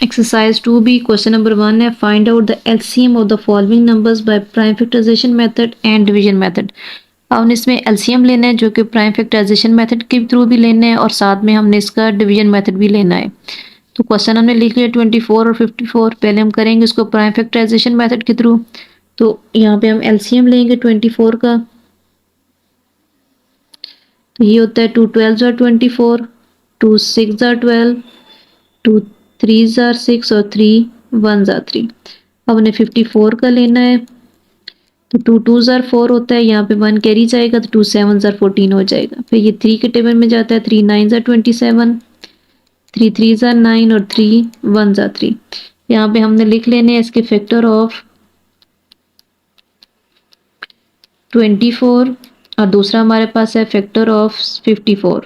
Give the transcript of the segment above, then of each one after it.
Exercise 2B question number 1 है find out the LCM of the following numbers by prime factorisation method and division method. हमने इसमें LCM लेना है जो कि प्राइम फैक्टराइजेशन मेथड के थ्रू भी लेना है और साथ में हमने इसका डिवीजन मेथड भी लेना है। तो क्वेश्चन हमने लिख लिया 24 और 54। पहले हम करेंगे इसको प्राइम फैक्टराइजेशन मेथड के थ्रू। तो यहाँ पे हम एलसीएम लेंगे 24 का। तो ये होता है 2 12 जार 24, 2 6 जार 12, 2 3 जार 6 और 3 1 जार 3। अब हमने 54 का लेना है। तो 2 2 जार 4 होता है, यहाँ पे 1 कैरी जाएगा तो 2 7 जार 14 हो जाएगा। फिर ये 3 के टेबल में जाता है, 3 9 जार 27, 3 3 जार 9 और 3 1 जार 3। यहाँ पे हमने लिख लेने हैं इसके फैक्टर ऑफ 24 और दूसरा हमारे पास है फैक्टर ऑफ 54।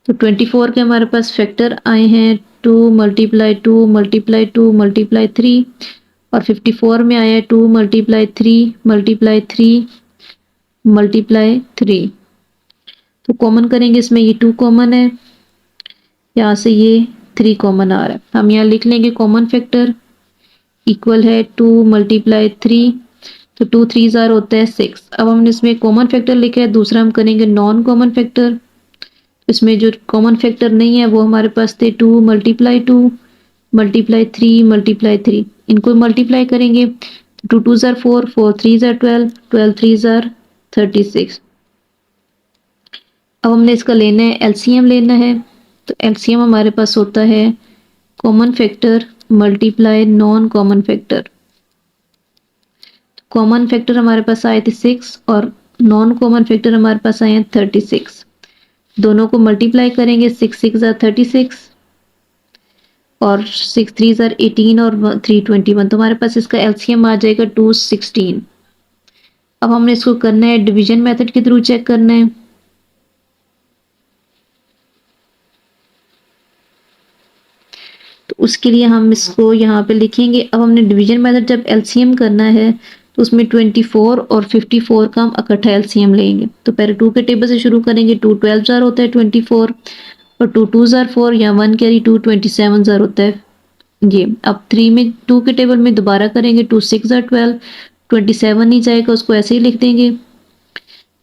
तो 24 के हमारे पास फैक्टर आए हैं 2 मल्टीप्लाई 2 मल्टीप्लाई 2 मल्टीप्लाई 3 और 54 में आया है 2 मल्टीप्लाई 3 मल्टीप्लाई 3 मल्टीप्लाई 3। तो कॉमन करेंगे इसमें, ये 2 कॉमन है, यहाँ से ये 3 कॉमन आ रहा है। हम यहाँ लिख लेंगे कॉमन फैक्टर इक्वल है 2 मल्टीप्लाई 3। तो 2 3 जार होता है 6। अब हमने इसमें कॉमन फैक्टर लिखा है, दूसरा हम करेंगे नॉन कॉमन फैक्टर। इसमें जो कॉमन फैक्टर नहीं है वो हमारे पास थे 2 मल्टीप्लाई 2 मल्टीप्लाई 3 मल्टीप्लाई 3। इनको मल्टीप्लाई करेंगे, 2 2 जार 4, 4 3 जार 12, 12 3 जार 36। अब हमने इसका लेना है एलसीएम लेना है। तो एलसीएम हमारे पास होता है common factor multiply non common factor. Common factor हमारे पास आए थे 6 और नॉन कॉमन फैक्टर हमारे पास आए हैं 36। दोनों को मल्टीप्लाई करेंगे, 6 6 जार 36 और 6 3 जार 18 और 3 21। तो हमारे पास इसका एलसीएम आ जाएगा 216। अब हमने इसको करना है डिवीजन मेथड के थ्रू चेक करना है। तो उसके लिए हम इसको यहाँ पे लिखेंगे। अब हमने डिवीजन मेथड जब एलसीएम करना है तो उसमें 24 और 54 का हम इकट्ठा एलसीएम लेंगे। तो पहले 2 के टेबल से शुरू करेंगे। 2 12 जार होता है 24 और 2 2 जार 4 या 1 कैरी 2 27 जार होता है ये। अब 3 में 2 के टेबल में दोबारा करेंगे, 2 6 जार 12, 27 नहीं जाएगा, उसको ऐसे ही लिख देंगे।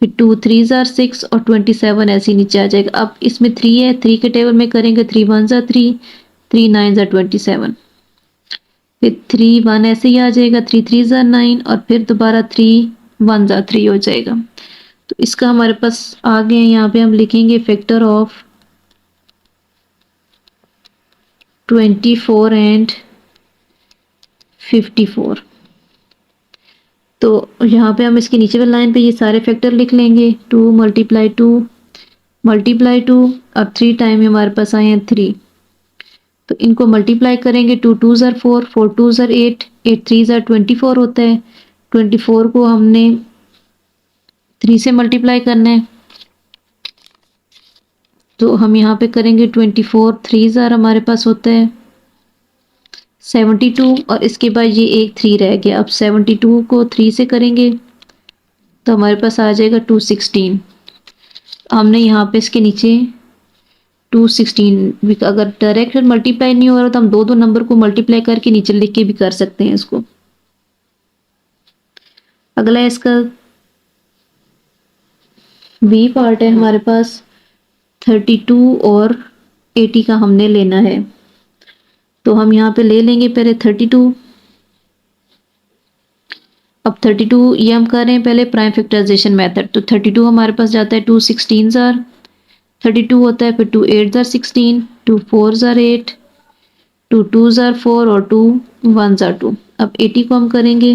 फिर 2 3 जार 6 और 27 ऐसे ही नीचे आ जाएगा। अब इसमें 3 है, 3 के टेबल में करेंगे, 3 1 जार 3, 3 9 जार 27। फिर 3 1 ऐसे ही आ जाएगा, 3 3 जार 9 और फिर दोबारा 3 1 जार 3 हो जाएगा। तो इसका हमारे पास आ गए, यहाँ पे हम लिखेंगे फैक्टर ऑफ 24 एंड 54। तो यहाँ पे हम इसके नीचे वाली लाइन पे ये सारे फैक्टर लिख लेंगे। 2 मल्टीप्लाई 2 मल्टीप्लाई 2 और 3 टाइम हमारे पास आए हैं 3। तो इनको मल्टीप्लाई करेंगे, 2 2 जार 4, 4 2 जार 8, 8 3 जार 24 होता है। 24 को हमने 3 से मल्टीप्लाई करना है। तो हम यहाँ पे करेंगे 24 3 जार हमारे पास होता है 72 और इसके बाद ये एक 3 रह गया। अब 72 को 3 से करेंगे तो हमारे पास आ जाएगा 216। हमने यहाँ पे इसके नीचे 216, अगर डायरेक्ट मल्टीप्लाई नहीं हो रहा तो हम दो नंबर को मल्टीप्लाई करके नीचे लिख के भी कर सकते हैं इसको। अगला इसका बी पार्ट है हमारे पास 32 और 80 का हमने लेना है। तो हम यहाँ पे ले लेंगे पहले 32। अब 32 ये हम कर रहे हैं पहले प्राइम फैक्टराइजेशन मेथड। तो 32 हमारे पास जाता है 2 16 जार 32 होता है, फिर 2 8 जार 16, 2 4 जार 8, 2 2 जार 4 और 2 1 जार 2। अब 80 को हम करेंगे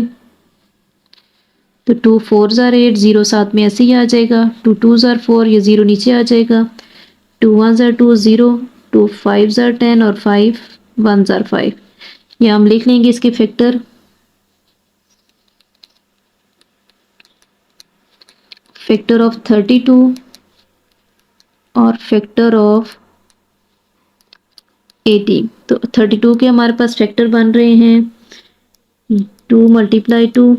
तो 2 4 जार 8, 0 साथ में ऐसे ही आ जाएगा। 2 2 जार 4, ये 0 नीचे आ जाएगा। 2 1 जार 2 0, 2 5 जार 10 और 5 1 जार 5। ये हम लिख लेंगे इसके फैक्टर। फैक्टर ऑफ 32 और फैक्टर ऑफ 80। तो 32 के हमारे पास फैक्टर बन रहे हैं 2 मल्टीप्लाई 2,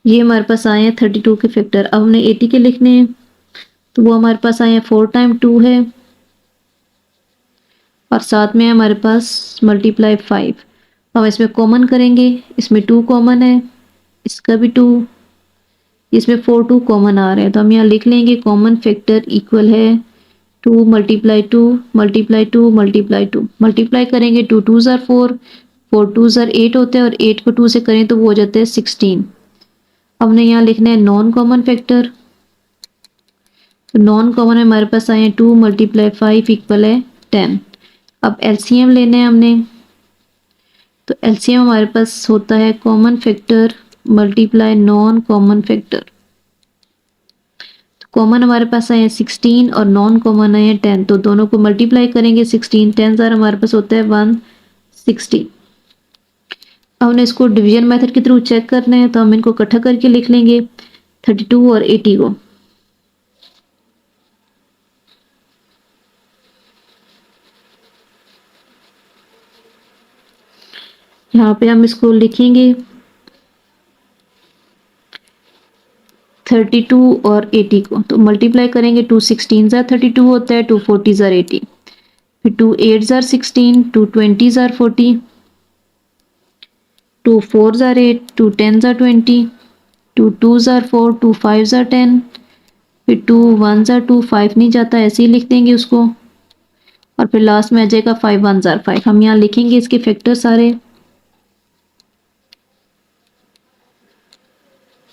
ये हमारे पास आए हैं 32 के फैक्टर। अब हमने 80 के लिखने हैं तो वो हमारे पास आए हैं 4 टाइम 2 है और साथ में हमारे पास मल्टीप्लाई 5। हम इसमें कॉमन करेंगे, इसमें 2 कॉमन है, इसका भी 2, इसमें 4 2 कॉमन आ रहे हैं, तो हम यहाँ लिख लेंगे कॉमन फैक्टर इक्वल है 2 मल्टीप्लाई 2 मल्टीप्लाई 2 मल्टीप्लाई 2। मल्टीप्लाई करेंगे 2 2 ज़ार 4, 4 2 ज़ार 8 होते हैं और 8 को 2 से करें तो वो हो जाते हैं 16। हमने यहाँ लिखना है नॉन कॉमन फैक्टर, तो नॉन कॉमन हमारे पास आए हैं 2 मल्टीप्लाई 5 इक्वल है 10। अब एलसीएम लेने हैं हमने, तो एलसीएम हमारे पास होता है common factor multiply non common factor. तो कॉमन हमारे पास आए हैं 16 और नॉन कॉमन आए हैं 10, तो दोनों को मल्टीप्लाई करेंगे 16 10 ज़ार हमारे पास होता है 160। अब हमने इसको डिवीजन मेथड के थ्रू चेक करना है, तो हम इनको इकट्ठा करके लिख लेंगे 32 और 80 को। यहाँ पे हम इसको लिखेंगे 32 और 80 को, तो मल्टीप्लाई करेंगे 2 16 ज़ार 32 होता है, 2 40 ज़ार 80, फिर 2 8 ज़ार 16, 2 20 ज़ार 40, 2 4 ज़ार 8, 2 10 ज़ार 20, 2 2 ज़ार 4, 2 5 ज़ार 10, फिर 2 1 ज़ार 2, 5 नहीं जाता ऐसे ही लिख देंगे उसको, और फिर लास्ट में आ जाएगा 5 1 ज़ार 5। हम यहाँ लिखेंगे इसके फैक्टर सारे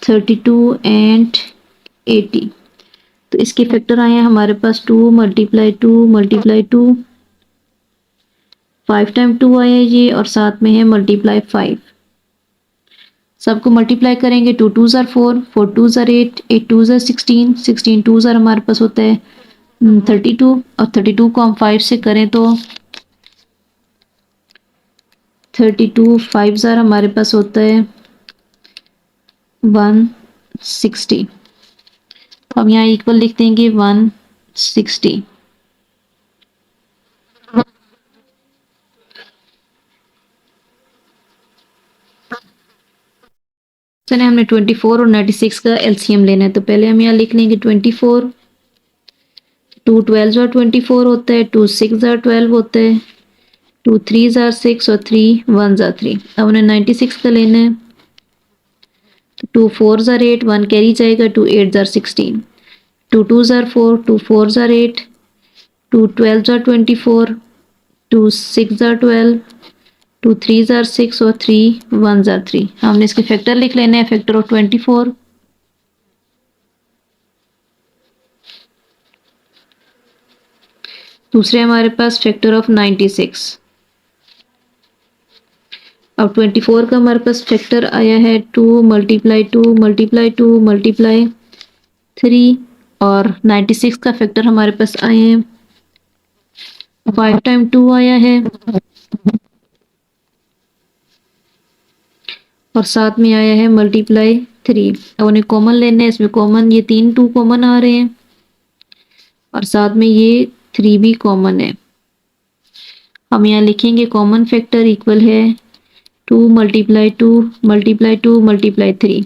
32 एंड 80। तो इसके फैक्टर आए हैं हमारे पास 2 मल्टीप्लाई 2 मल्टीप्लाई 2, 5 टाइम 2 आया ये, और साथ में है मल्टीप्लाई 5। सबको मल्टीप्लाई करेंगे 2 2 ज़ार 4, 4 2 ज़ार 8, 8 2 ज़ार 16, 16 2 ज़ार हमारे पास होता है 32, और 32 को हम 5 से करें तो 32 5 ज़ार हमारे पास होता है 160। हम यहाँ इक्वल लिख देंगे 160। चलिए हमने 24 और 96 का एलसीएम लेना है, तो पहले हम यहाँ लिख लेंगे 24, 2 12 ज़ार 24 होता है, 2 6 ज़ार 12 होता है, 2 3 ज़ार 6 और 3 1 ज़ार 3। अब उन्हें 96 का लेना है, तो 2 4 ज़ार 8, 1 कैरी जाएगा, 2 8 ज़ार 16, 2 2 ज़ार 4, 2 4 ज़ार 8, 2 12 ज़ार 24, 2 6 ज़ार 12, 2 3 ज़ार 6 और 3 1 ज़ार 3। हमने इसके फैक्टर लिख लेने हैं, फैक्टर ऑफ 24। दूसरे हमारे पास फैक्टर ऑफ 96। अब 24 का हमारे पास फैक्टर आया है 2 मल्टीप्लाई 2 मल्टीप्लाई 2 मल्टीप्लाई 3, और 96 का फैक्टर हमारे पास आए हैं 5 टाइम 2 आया है, और साथ में आया है मल्टीप्लाई 3। अब उन्हें कॉमन लेने हैं, इसमें कॉमन ये 3 2 कॉमन आ रहे हैं, और साथ में ये 3 भी कॉमन है। हम यहाँ लिखेंगे कॉमन फैक्टर इक्वल है 2 मल्टीप्लाई 2 मल्टीप्लाई 2 मल्टीप्लाई 3।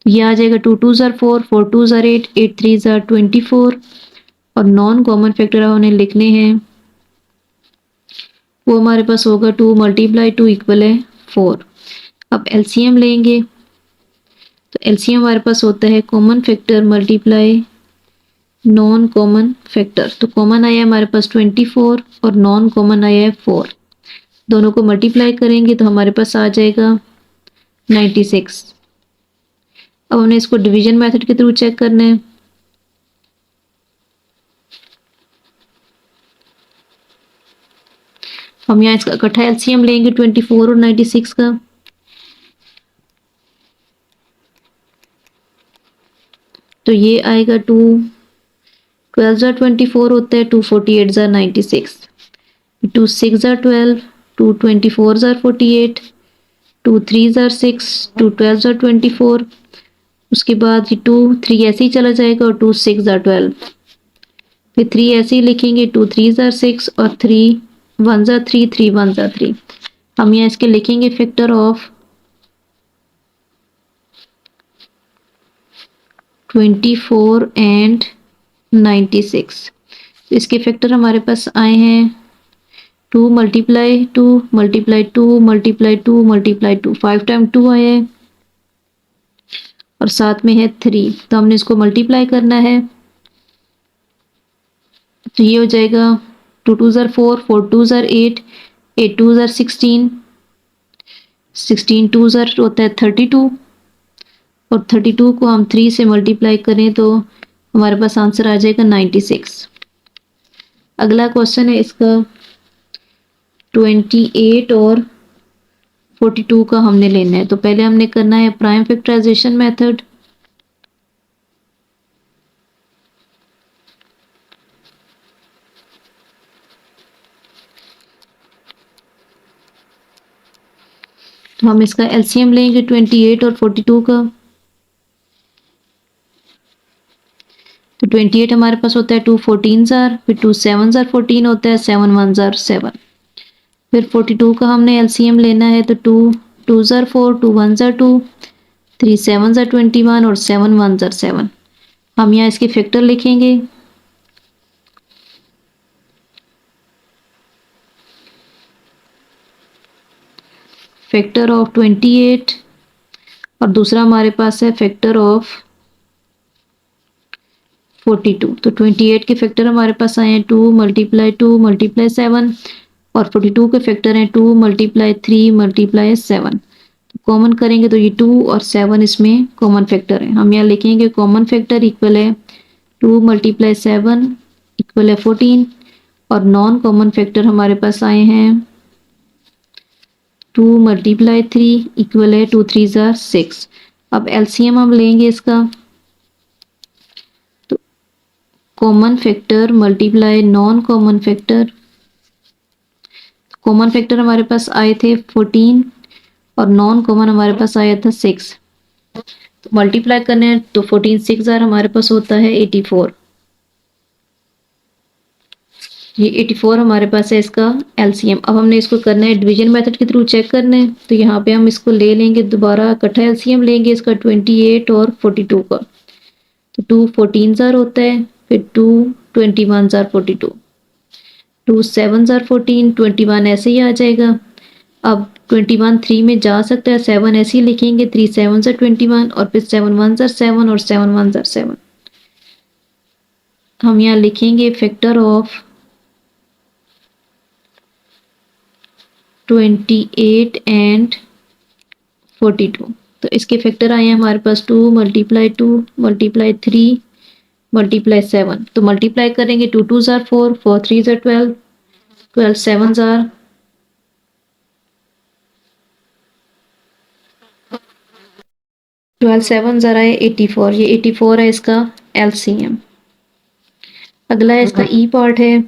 ये आ जाएगा 2 2 ज़ार 4, 4 2 ज़ार 8, 8 3 ज़ार 24, और नॉन कॉमन फैक्टर उन्हें लिखने हैं, वो हमारे पास होगा 2 मल्टीप्लाई 2 इक्वल है 4। अब एलसीएम लेंगे, तो एलसीएम हमारे पास होता है common factor multiply non common factor. तो कॉमन आया है हमारे पास 24 और नॉन कॉमन आया है 4, दोनों को मल्टीप्लाई करेंगे तो हमारे पास आ जाएगा 96। अब हमने इसको डिवीजन मेथड के थ्रू चेक करना है, हम यहाँ इसका इकट्ठा एलसीएम लेंगे 24 और 96 का, तो ये आएगा 2 12 ज़ार 24 होता है, 2 48 ज़ार 96, 2 6 ज़ार 12, 2 24 ज़ार 48, 2 3 ज़ार 6, 2 12 ज़ार 24, उसके बाद ये 2 3 ऐसे ही चला जाएगा, और 2 6 ज़ार 12, फिर 3 ऐसे ही लिखेंगे, 2 3 ज़ार 6 और 3 1 ज़ार 3, 3 1 ज़ार 3। हम यहाँ इसके लिखेंगे फैक्टर ऑफ 24 एंड 96। इसके फैक्टर हमारे पास आए हैं 2 multiply 2 multiply 2 multiply 2 multiply 2, 5 time 2 आया है और साथ में है 3, तो हमने इसको मल्टीप्लाई करना है। तो ये हो जाएगा 2 2 ज़र 4, 4 2 ज़र 8, 8 2 ज़र 16, 16 2 ज़र होता है 32 और 32 को हम 3 से मल्टीप्लाई करें तो हमारे पास आंसर आ जाएगा 96। अगला क्वेश्चन है इसका 28 और 42 का हमने लेना है। तो पहले हमने करना है प्राइम फैक्टराइजेशन मेथड। तो हम इसका एलसीएम लेंगे 28 और 42 का। तो 28 हमारे पास होता है 2 14 ज़ार, फिर 2 7 ज़ार 14 होता है, 7 1 ज़ार 7। फिर 42 का हमने एलसीएम लेना है तो 2 2 ज़ार 4, 2 1 ज़ार 2, 3 7 ज़ार 21 और 7 1 ज़ार 7। हम यहाँ इसके फैक्टर लिखेंगे। फैक्टर ऑफ 28 और दूसरा हमारे पास है फैक्टर ऑफ 42। तो 28 के फैक्टर हमारे पास आए हैं 2 मल्टीप्लाई 2 मल्टीप्लाई 7 और 42 के फैक्टर हैं 2 मल्टीप्लाई 3 मल्टीप्लाई 7। कॉमन करेंगे तो ये 2 और 7 इसमें कॉमन फैक्टर है। हम यहाँ लिखेंगे कॉमन फैक्टर इक्वल है 2 मल्टीप्लाई 7 इक्वल है 14 और नॉन कॉमन फैक्टर हमारे पास आए हैं 2 मल्टीप्लाई 3 इक्वल है 2 3 ज़ार 6। अब एलसीएम हम लेंगे इसका, तो common factor multiply non common factor. Common factor हमारे पास आए थे 14 और नॉन कॉमन हमारे पास आया था 6। तो मल्टीप्लाई करने हैं तो 14 6 ज़ार हमारे पास होता है 84। ये 84 हमारे पास है इसका एलसीएम। अब हमने इसको करना है डिवीजन मेथड के थ्रू चेक करना है। तो यहाँ पे हम इसको ले लेंगे दोबारा इकट्ठा एलसीएम लेंगे इसका 28 और 42 का। तो 2 14 ज़ार होता है, फिर 2 21 ज़ार 42, 2 7 ज़ार 14, 21 ऐसे ही आ जाएगा। अब 21 3 में जा सकता है, 7 ऐसे ही लिखेंगे, 3 7 ज़ार 21 और फिर 7 1 ज़ार 7 और 7 1 ज़ार 7। हम यहाँ लिखेंगे फैक्टर ऑफ 28 एंड 42। तो इसके फैक्टर आए हैं हमारे पास 2 मल्टीप्लाई 2 मल्टीप्लाई 3 मल्टीप्लाई 7। तो मल्टीप्लाई करेंगे 2 2 ज़ार 4, 4 3 ज़ार 12, 12 7 ज़ार 12 7 ज़ार आए 84। ये 84 है इसका एलसीएम। अगला है इसका ई पार्ट है।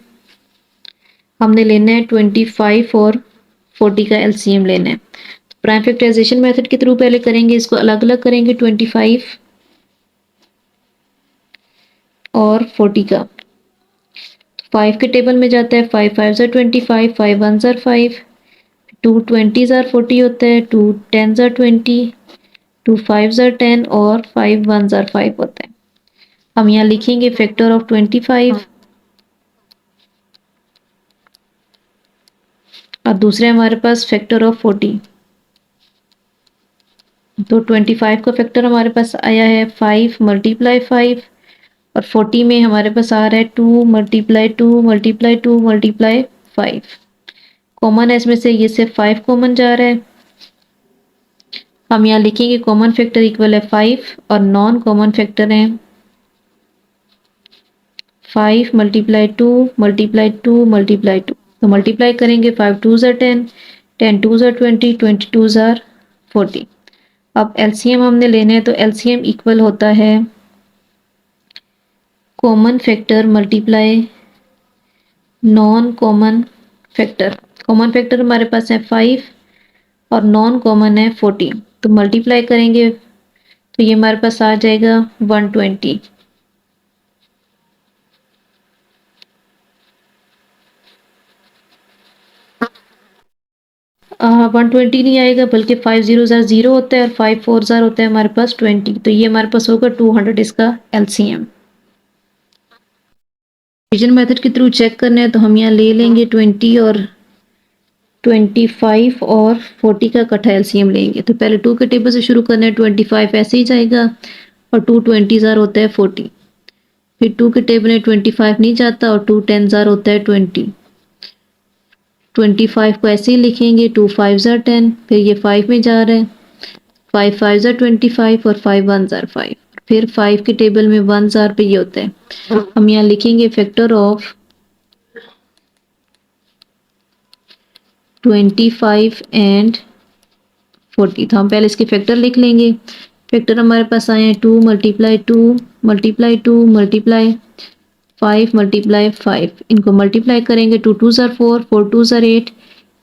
हमने लेना है 25 और 40 का एलसीएम लेना है। प्राइम फैक्टराइजेशन मेथड के थ्रू पहले करेंगे, इसको अलग अलग करेंगे 25 और 40 का। 5 के टेबल में जाता है 5 5 ज़ार 25, 5 1 ज़ार 5, 2 20 ज़ार 40 होता है, 2 10 ज़ार 20, 2 5 ज़ार 10 और 5 1 ज़ार 5 होता है। हम यहाँ लिखेंगे फैक्टर ऑफ 25 और दूसरे हमारे पास फैक्टर ऑफ 40। तो 25 का फैक्टर हमारे पास आया है 5 मल्टीप्लाई 5 और 40 में हमारे पास आ रहा है 2 मल्टीप्लाई 2 मल्टीप्लाई 2 मल्टीप्लाई 5। कॉमन है इसमें से, ये सिर्फ 5 कॉमन जा रहा है। हम यहाँ लिखेंगे कॉमन फैक्टर इक्वल है 5 और नॉन कॉमन फैक्टर है 5 मल्टीप्लाई 2 मल्टीप्लाई 2 मल्टीप्लाई 2। तो मल्टीप्लाई करेंगे 5 2 ज़ार 10, 10 2 ज़ार 20, 22 ज़ार 40। अब एलसीएम हमने लेने हैं तो एलसीएम इक्वल होता है common factor multiply non common factor. Common factor हमारे पास है 5 और नॉन कॉमन है 40। तो मल्टीप्लाई करेंगे तो ये हमारे पास आ जाएगा 120। 120 नहीं आएगा बल्कि 5 0 ज़ार 0 होता है और 5 4 ज़ार होता है हमारे पास 20। तो ये हमारे पास होगा 200 इसका एलसीएम। डिवीजन मेथड के थ्रू चेक करना है तो हम यहाँ ले लेंगे 20 और 25 और 40 का इकट्ठा एलसीएम लेंगे। तो पहले 2 के टेबल से शुरू करना है, 25 ऐसे ही जाएगा और 2 20 होता है 40। फिर 2 के टेबल में 25 नहीं जाता और 2 10 होता है 20। 25 को ऐसे ही लिखेंगे, 2 5 10, फिर ये 5 में जा रहा है, 5 5 25 और 5 1 5। फिर 5 के टेबल में 1 पे ये होता है। हम यहाँ लिखेंगे फैक्टर ऑफ 25 एंड 40। तो हम पहले इसके फैक्टर लिख लेंगे। फैक्टर हमारे पास आए हैं 2 मल्टीप्लाई 2 मल्टीप्लाई 2 मल्टीप्लाई 5 मल्टीप्लाई 5। इनको मल्टीप्लाई करेंगे, 2 2 4, 4 2 8,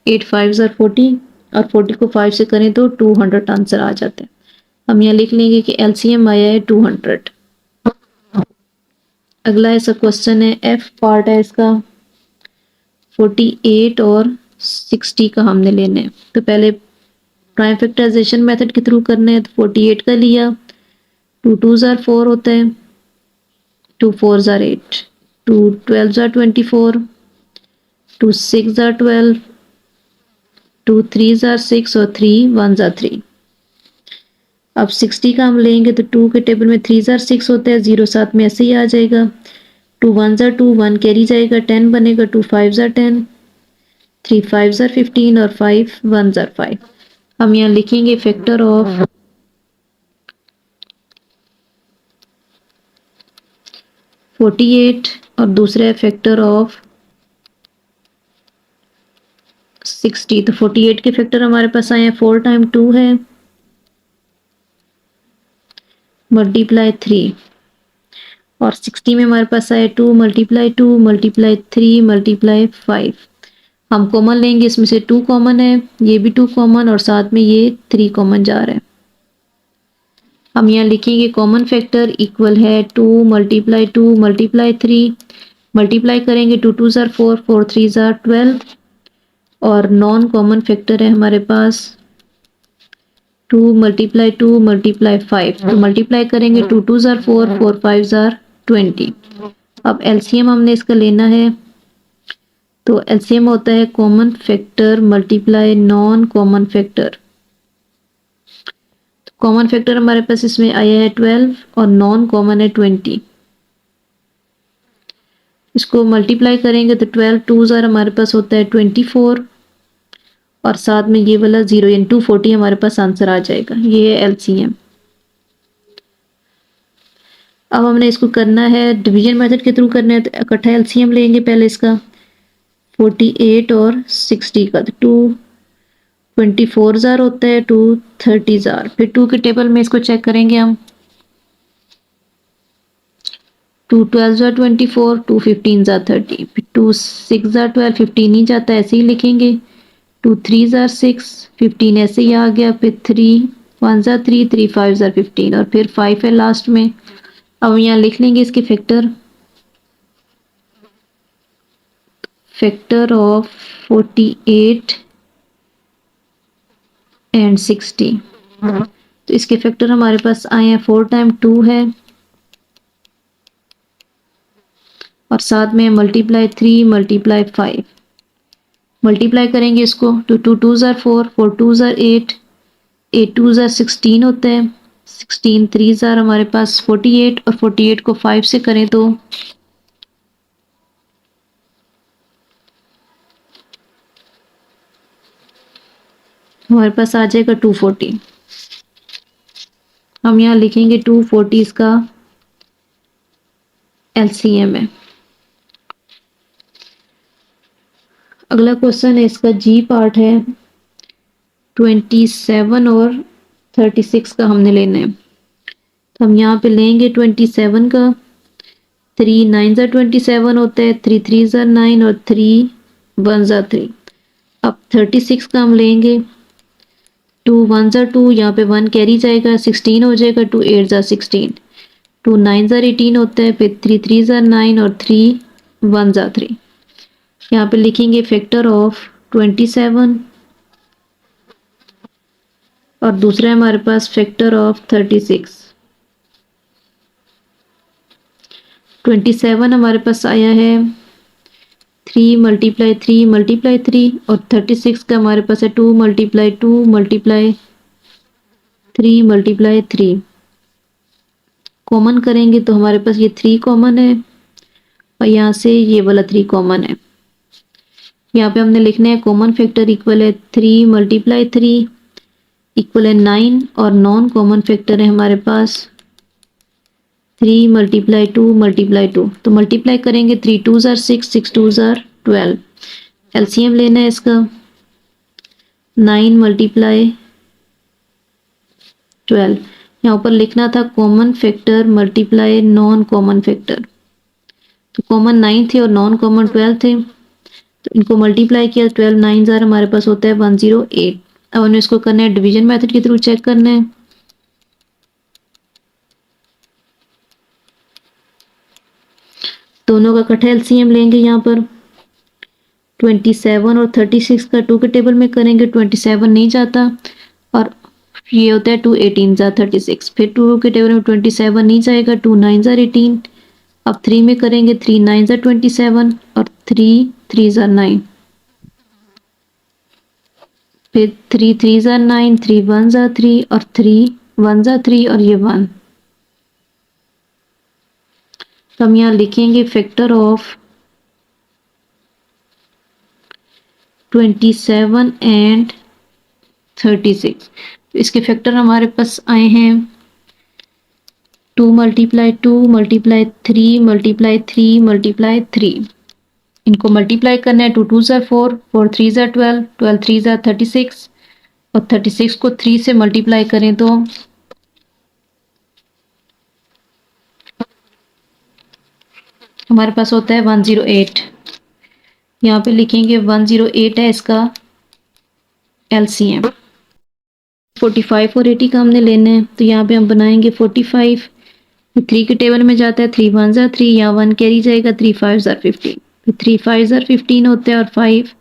8 5 40 और 40 को 5 से करें तो 200 आंसर आ जाता है। हम यहाँ लिख लेंगे कि एलसीएम आया है 200। अगला ऐसा क्वेश्चन है, एफ पार्ट है इसका, 48 और 60 का हमने लेना है। तो पहले प्राइम फैक्टराइजेशन मेथड के थ्रू करना है। तो 48 का लिया, 2 2 4 होता है, 2 4 8, 2 12 24, 2 6 12, 2 3 6 और 3 1 3। अब 60 का हम लेंगे तो 2 के टेबल में 3 6 होता है, 0 साथ में ऐसे ही आ जाएगा, 2 1 2 1 कैरी जाएगा, 10 बनेगा, 2 5 10, 3 5 15 और 5 1 5। हम यहाँ लिखेंगे फैक्टर ऑफ 48 और दूसरा है फैक्टर ऑफ 60। तो 48 के फैक्टर हमारे पास आए हैं, 4 टाइम 2 है मल्टीप्लाई 3 और 60 में हमारे पास आए 2 मल्टीप्लाई 2 मल्टीप्लाई 3 मल्टीप्लाई 5। हम कॉमन लेंगे, इसमें से 2 कॉमन है, ये भी 2 कॉमन और साथ में ये 3 कॉमन जा रहा है। हम यहाँ लिखेंगे कॉमन फैक्टर इक्वल है 2 मल्टीप्लाई 2 मल्टीप्लाई 3 मल्टीप्लाई करेंगे, 2 2 4, 4 3 12 और नॉन कॉमन फैक्टर है हमारे पास 2 मल्टीप्लाई 2 मल्टीप्लाई 5। तो मल्टीप्लाई करेंगे, 2 2 4, 4 5 20। अब एलसीएम हमने इसका लेना है, तो एलसीएम होता है common factor multiply non common factor. Common factor हमारे पास इसमें आया है 12 और नॉन कॉमन है 20। इसको मल्टीप्लाई करेंगे तो 12 2 हमारे पास होता है 24 और साथ में ये वाला 0 यानी 240 हमारे पास आंसर आ जाएगा। ये है एलसीएम। अब हमने इसको करना है डिवीजन मेथड के थ्रू करना है, तो इकट्ठा एलसीएम लेंगे पहले इसका 48 और 60 का। तो 2 24 होता है, 2 30 फिर 2 के टेबल में इसको चेक करेंगे हम, 2 12 24, 2 15 30, फिर 2 6 12, 15 नहीं जाता, ऐसे ही लिखेंगे, 2 3 6, 15 ऐसे ही आ गया, फिर 3 1 3, 3 5 15 और फिर 5 है लास्ट में। अब यहाँ लिख लेंगे इसके फैक्टर, फैक्टर ऑफ 48 एंड 60। तो इसके फैक्टर हमारे पास आए हैं 4 टाइम 2 है और साथ में मल्टीप्लाई 3 मल्टीप्लाई 5। मल्टीप्लाई करेंगे इसको, तो 2 2 4, 4 2 8, 8 2 16 होता है, 16 3 हमारे पास 48 और 48 को 5 से करें तो हमारे पास आ जाएगा 240। हम यहाँ लिखेंगे 240 इसका एलसीएम है। अगला क्वेश्चन है इसका जी पार्ट है, 27 और 36 का हमने लेना है। तो हम यहाँ पे लेंगे 27 का, 3 9 27 होता है, 3 3 9 और 3 1 3। अब 36 का हम लेंगे, 2 1 2, यहाँ पे 1 कैरी जाएगा, 16 हो जाएगा, 2 8 16, 2 9 18 होता है, फिर 3 3 9 और 3 1 3। यहाँ पे लिखेंगे फैक्टर ऑफ 27 और दूसरा है हमारे पास फैक्टर ऑफ 36। 27 हमारे पास आया है 3 मल्टीप्लाई 3 मल्टीप्लाई 3 और 36 का हमारे पास है 2 मल्टीप्लाई 2 मल्टीप्लाई 3 मल्टीप्लाई 3। कॉमन करेंगे तो हमारे पास ये 3 कॉमन है और यहाँ से ये वाला 3 कॉमन है। यहाँ पे हमने लिखना है कॉमन फैक्टर इक्वल है 3 मल्टीप्लाई 3 इक्वल है 9 और नॉन कॉमन फैक्टर है हमारे पास 3 मल्टीप्लाई 2 मल्टीप्लाई 2। तो मल्टीप्लाई करेंगे 3 2 ज़ार 6 6 2 ज़ार 12। एलसीएम लेना है इसका 9 मल्टीप्लाई 12। यहाँ ऊपर लिखना था common factor multiply non common factor. तो कॉमन 9 थे और नॉन कॉमन 12 थे, तो इनको मल्टीप्लाई किया 12 9 ज़ार हमारे पास होता है 108। अब हमें इसको करना है डिवीजन मेथड के थ्रू चेक करना है। दोनों का इकट्ठा एलसीएम लेंगे। यहाँ पर 27 और 36 का 2 के टेबल में करेंगे, 27 नहीं जाता और ये होता है 2 18 ज़ार 36। फिर 2 के टेबल में 27 नहीं जाएगा, 2 9 ज़ार 18। अब 3 में करेंगे 3 9 ज़ार 27 और 3 3 ज़ार 9। फिर 3 3 ज़ार 9, 3 1 ज़ार 3 और 3 1 ज़ार 3 और ये 1। तो हम यहाँ लिखेंगे फैक्टर ऑफ 27 एंड 36। तो इसके फैक्टर हमारे पास आए हैं 2 मल्टीप्लाई 2 मल्टीप्लाई 3 मल्टीप्लाई 3 मल्टीप्लाई 3। इनको मल्टीप्लाई करना है 2 2 ज़ार 4 4 3 ज़ार 12 12 3 ज़ार 36 और 36 को 3 से मल्टीप्लाई करें तो हमारे पास होता है 108। यहाँ पे लिखेंगे 108 है इसका एलसीएम। 45 और 80 का हमने लेना है, तो यहाँ पे हम बनाएंगे 45। 3 के टेबल में जाता है 3 1 ज़ार 3, यहाँ 1 कैरी जाएगा 3 5 ज़ार 15। तो 3 5 ज़ार 15 होता है और 5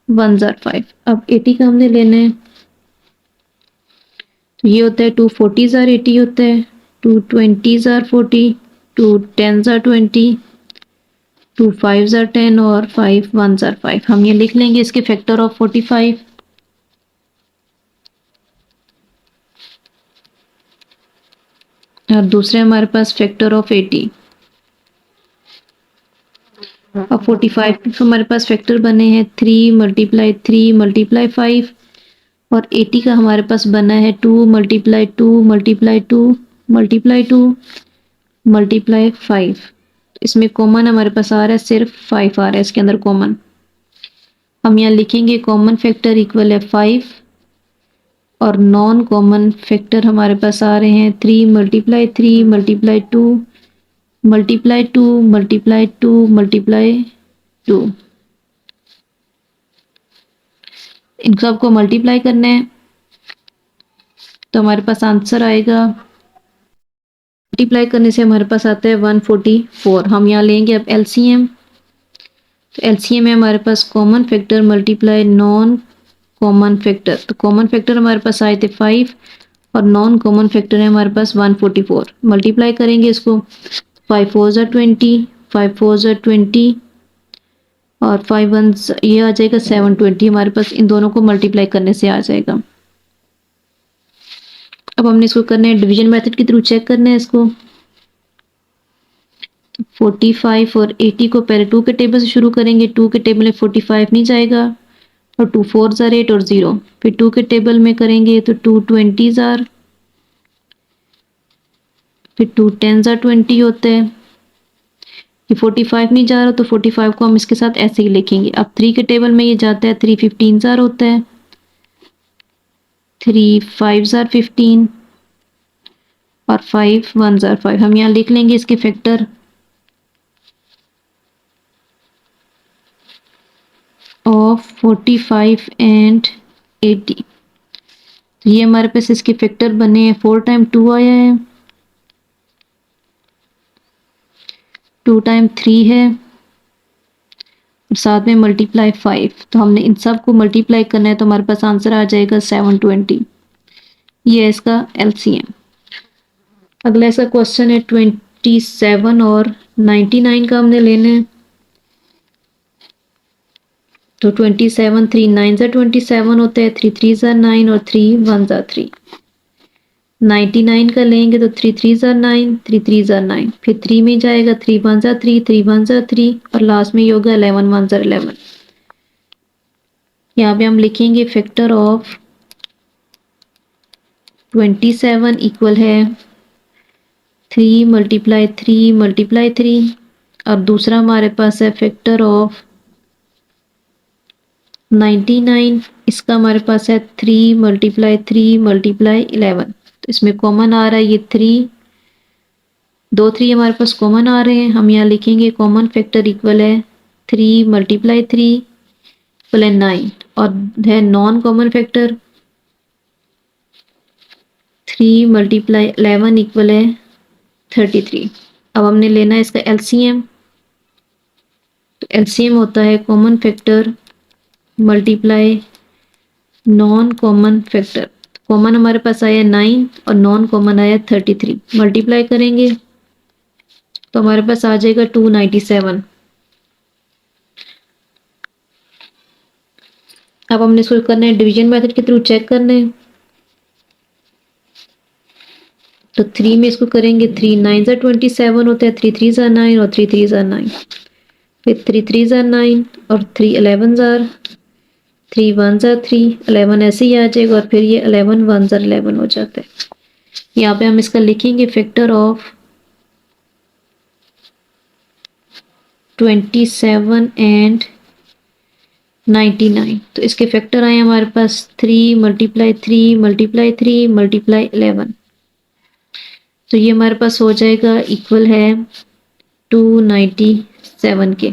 1 ज़ार 5। अब 80 का हमने लेना है, तो ये होता है 2 40 ज़ार 80 होता है, 2 20 ज़ार 40, 2 10 ज़ार 20, 2 5 ज़ार 10 और 5 1 ज़ार 5। हम ये लिख लेंगे इसके फैक्टर ऑफ 45। और दूसरे हमारे पास फैक्टर ऑफ 80। अब 45 के हमारे पास फैक्टर बने हैं 3 मल्टीप्लाई 3 मल्टीप्लाई 5 और 80 का हमारे पास बना है 2 मल्टीप्लाई 2 मल्टीप्लाई 2 मल्टीप्लाई 2 मल्टीप्लाई 5। इसमें कॉमन हमारे पास आ रहा है सिर्फ 5 आ रहा है इसके अंदर कॉमन। हम यहाँ लिखेंगे कॉमन फैक्टर इक्वल है 5 और नॉन कॉमन फैक्टर हमारे पास आ रहे हैं 3 multiply 3 multiply 2 multiply 2 multiply 2 multiply 2। इन सबको मल्टीप्लाई करना है तो हमारे पास आंसर आएगा, मल्टीप्लाई करने से हमारे पास आता है 144। हम यहाँ लेंगे अब एलसीएम। तो एलसीएम है हमारे पास common factor multiply non common factor. तो कॉमन फैक्टर हमारे पास आए थे 5 और नॉन कॉमन फैक्टर है हमारे पास 144। मल्टीप्लाई करेंगे इसको 5 4 ज़ार 20, 5 4 ज़ार 20 और 5 1 ये आ जाएगा 720। हमारे पास इन दोनों को मल्टीप्लाई करने से आ जाएगा। अब हमने इसको करना है डिवीजन मेथड के थ्रू चेक करना है इसको। 45 और 80 को पहले 2 के टेबल से शुरू करेंगे। 2 के टेबल में 45 नहीं जाएगा और 2 4 ज़ार 8 और 0। फिर 2 के टेबल में करेंगे तो 2 20 ज़ार, फिर 2 10 ज़ार 20 होता है। ये 45 नहीं जा रहा तो 45 को हम इसके साथ ऐसे ही लिखेंगे। अब 3 के टेबल में ये जाता है 3 15 ज़ार होता है, 3 5 ज़ार 15 और 5 1 ज़ार 5। हम यहाँ लिख लेंगे इसके फैक्टर ऑफ 45 एंड 80। तो ये हमारे पास इसके फैक्टर बने हैं 4 टाइम 2 आया है, 2 टाइम 3 है और साथ में मल्टीप्लाई 5। तो हमने इन सब को मल्टीप्लाई करना है तो हमारे पास आंसर आ जाएगा 720। ये है इसका एलसीएम। अगला ऐसा क्वेश्चन है 27 और 99 का हमने लेना है। तो 27 3 9 ज़ा 27 होता है, 3 3 ज़ा 9 और 3 1 ज़ा 3। 99 का लेंगे तो 3 3 ज़ा 9, 3 3 ज़ा 9, फिर 3 में जाएगा 3 1 ज़ा 3, 3 1 ज़ा 3 और लास्ट में ये होगा 11 1 ज़ा 11। यहाँ पे हम लिखेंगे फैक्टर ऑफ 27 इक्वल है 3 मल्टीप्लाई 3 मल्टीप्लाई 3 और दूसरा हमारे पास है फैक्टर ऑफ 99, इसका हमारे पास है 3 मल्टीप्लाई 3 मल्टीप्लाई 11। तो इसमें कॉमन आ रहा है ये 3, 2 3 हमारे पास कॉमन आ रहे हैं, हम यहाँ लिखेंगे कॉमन फैक्टर इक्वल है 3 मल्टीप्लाई 3 इक्वल है 9 और है non common factor 3 multiply 11 equal है 33। अब हमने लेना है इसका एलसीएम, तो एलसीएम होता है common factor multiply non common factor. Common हमारे पास आया 9 और नॉन कॉमन आया 33, मल्टीप्लाई करेंगे तो हमारे पास आ जाएगा 297। अब हमने इसको करना है डिवीजन मेथड के थ्रू चेक करना है, तो 3 में इसको करेंगे 3 9 ज़ा 27 होता है, 3 3 ज़ा 9 और 3 3 ज़ा 9, फिर 3 3 ज़ा 9 और 3 11 ज़ा 3 1 ज़ा 3, 11 ऐसे ही आ जाएगा और फिर ये 11 1 ज़ा 11 हो जाता है। यहाँ पे हम इसका लिखेंगे फैक्टर ऑफ 27 एंड 99, तो इसके फैक्टर आए हमारे पास 3 मल्टीप्लाई 3 मल्टीप्लाई 3 मल्टीप्लाई 11, तो ये हमारे पास हो जाएगा इक्वल है 297 के।